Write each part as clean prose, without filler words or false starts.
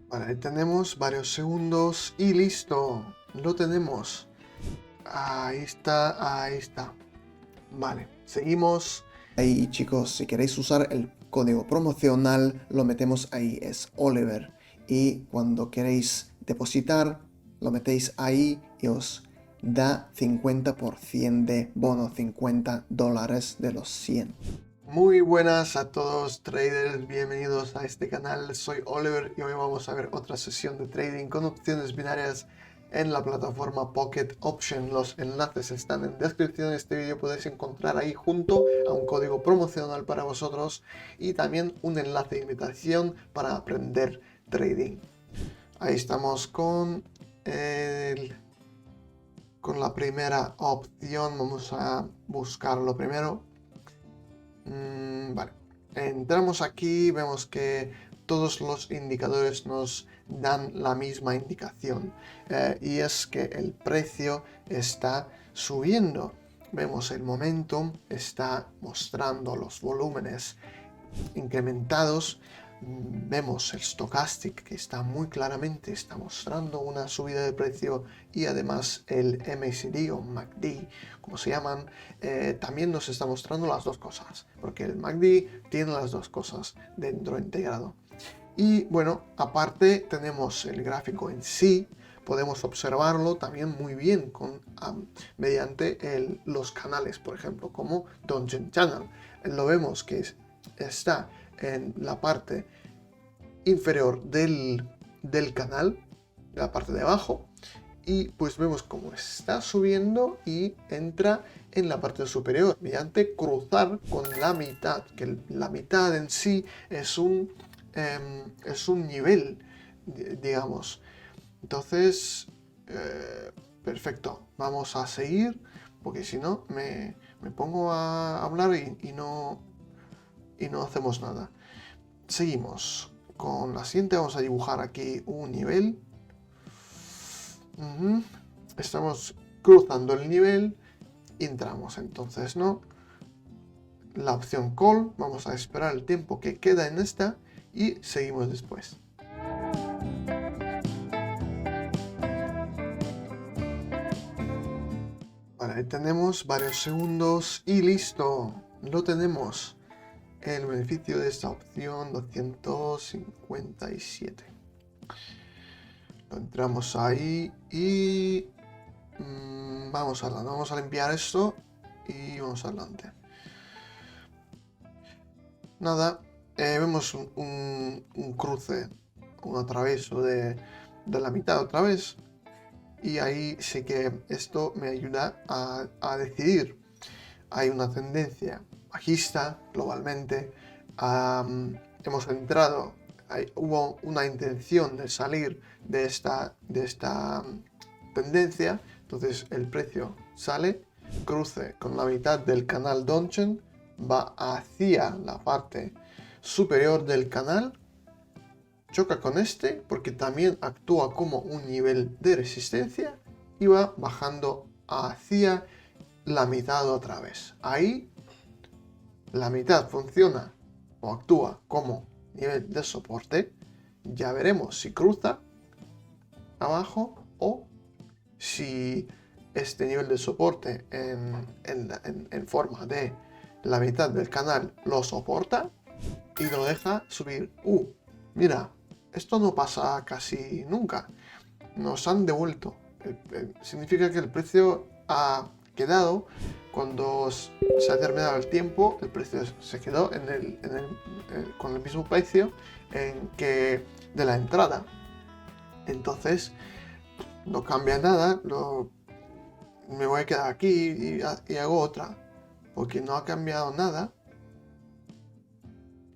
Vale, ahí tenemos varios segundos y listo. Lo tenemos. Ahí está, ahí está. Vale, seguimos. Ahí chicos, si queréis usar el código promocional, lo metemos ahí, es Oliver. Y cuando queréis depositar, lo metéis ahí y os da 50% de bono, $50 de los 100. Muy buenas a todos traders, bienvenidos a este canal. Soy Oliver y hoy vamos a ver otra sesión de trading con opciones binarias en la plataforma Pocket Option. Los enlaces están en descripción de este vídeo, podéis encontrar ahí junto a un código promocional para vosotros y también un enlace de invitación para aprender trading. Ahí estamos con la primera opción. Vamos a buscarlo primero. Vale, entramos aquí, vemos que todos los indicadores nos dan la misma indicación y es que el precio está subiendo. Vemos el momentum, está mostrando los volúmenes incrementados. Vemos el stochastic que está muy claramente, está mostrando una subida de precio, y además el MACD o MACD, como se llaman, también nos está mostrando las dos cosas, porque el MACD tiene las dos cosas dentro integrado. Y bueno, aparte tenemos el gráfico en sí, podemos observarlo también muy bien mediante los canales, por ejemplo, como Dogecoin Channel. Lo vemos que está en la parte inferior del canal, la parte de abajo, y pues vemos cómo está subiendo y entra en la parte superior mediante cruzar con la mitad, que la mitad en sí es un nivel, digamos. Entonces, perfecto, vamos a seguir, porque si no me pongo a hablar y no hacemos nada. Seguimos con la siguiente. Vamos a dibujar aquí un nivel. Estamos cruzando el nivel, entramos entonces, ¿no? La opción call, vamos a esperar el tiempo que queda en esta y seguimos después. Vale, ahí tenemos varios segundos y listo, lo tenemos. El beneficio de esta opción 257. Lo entramos ahí y vamos a limpiar esto y vamos adelante. Nada, vemos un cruce, un atraveso de la mitad otra vez, y ahí sí que esto me ayuda a decidir. Hay una tendencia bajista globalmente. Hemos entrado, hubo una intención de salir de esta tendencia, entonces el precio sale, cruce con la mitad del canal Dogecoin, va hacia la parte superior del canal, choca con este porque también actúa como un nivel de resistencia y va bajando hacia la mitad otra vez. Ahí la mitad funciona o actúa como nivel de soporte. Ya veremos si cruza abajo o si este nivel de soporte en forma de la mitad del canal lo soporta y lo deja subir. Mira, esto no pasa casi nunca. Nos han devuelto. Significa que el precio ha quedado, cuando se ha terminado el tiempo, el precio se quedó con el mismo precio que de la entrada. Entonces no cambia nada, me voy a quedar aquí y hago otra, porque no ha cambiado nada,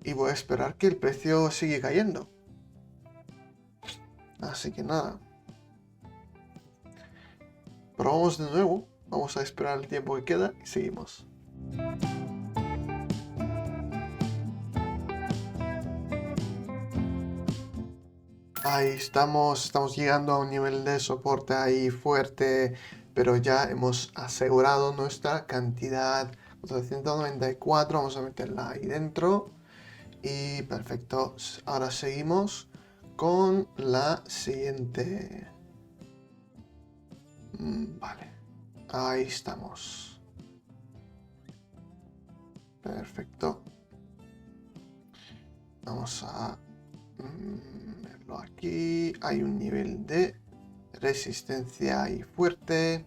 y voy a esperar que el precio siga cayendo. Así que nada, probamos de nuevo, vamos a esperar el tiempo que queda y seguimos. Ahí estamos llegando a un nivel de soporte ahí fuerte, pero ya hemos asegurado nuestra cantidad, 494, vamos a meterla ahí dentro y perfecto. Ahora seguimos con la siguiente. Vale, ahí estamos. Perfecto. Vamos a verlo aquí. Hay un nivel de resistencia ahí fuerte.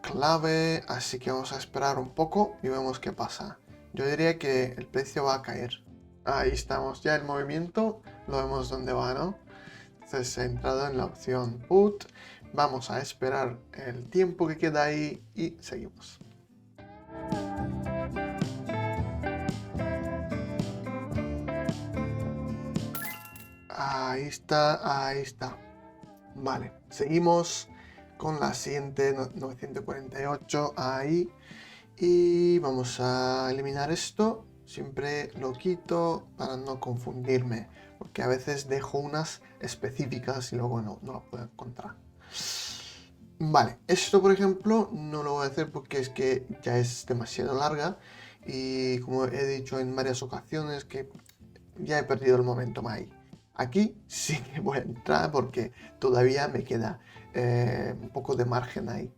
Clave, así que vamos a esperar un poco y vemos qué pasa. Yo diría que el precio va a caer. Ahí estamos, ya el movimiento lo vemos dónde va, ¿no? Entonces he entrado en la opción put. Vamos a esperar el tiempo que queda ahí y seguimos. Ahí está, ahí está. Vale, seguimos con la siguiente 948 ahí. Y vamos a eliminar esto. Siempre lo quito para no confundirme, porque a veces dejo unas específicas y luego no lo puedo encontrar. Vale, esto por ejemplo no lo voy a hacer porque es que ya es demasiado larga y como he dicho en varias ocasiones que ya he perdido el momentum ahí. Aquí sí que voy a entrar porque todavía me queda un poco de margen ahí.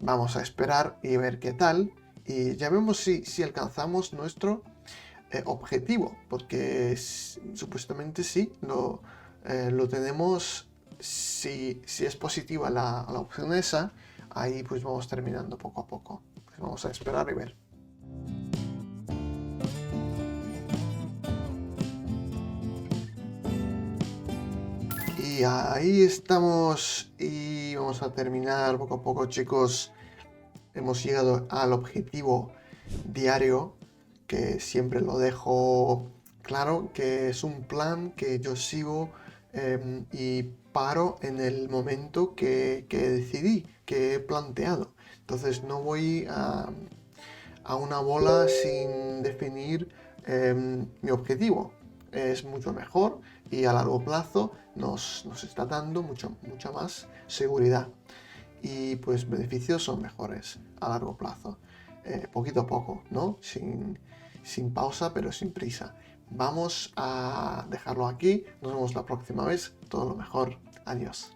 Vamos a esperar y ver qué tal. Y ya vemos si alcanzamos nuestro objetivo. Porque supuestamente sí, lo tenemos. Si es positiva la opción esa, ahí pues vamos terminando poco a poco. Pues vamos a esperar y ver. Y ahí estamos y vamos a terminar poco a poco, chicos. Hemos llegado al objetivo diario, que siempre lo dejo claro, que es un plan que yo sigo y paro en el momento que decidí, que he planteado. Entonces no voy a una bola sin definir mi objetivo. Es mucho mejor y a largo plazo nos está dando mucha más seguridad. Y pues beneficios son mejores a largo plazo. Poquito a poco, ¿no? Sin pausa, pero sin prisa. Vamos a dejarlo aquí. Nos vemos la próxima vez. Todo lo mejor. Adiós.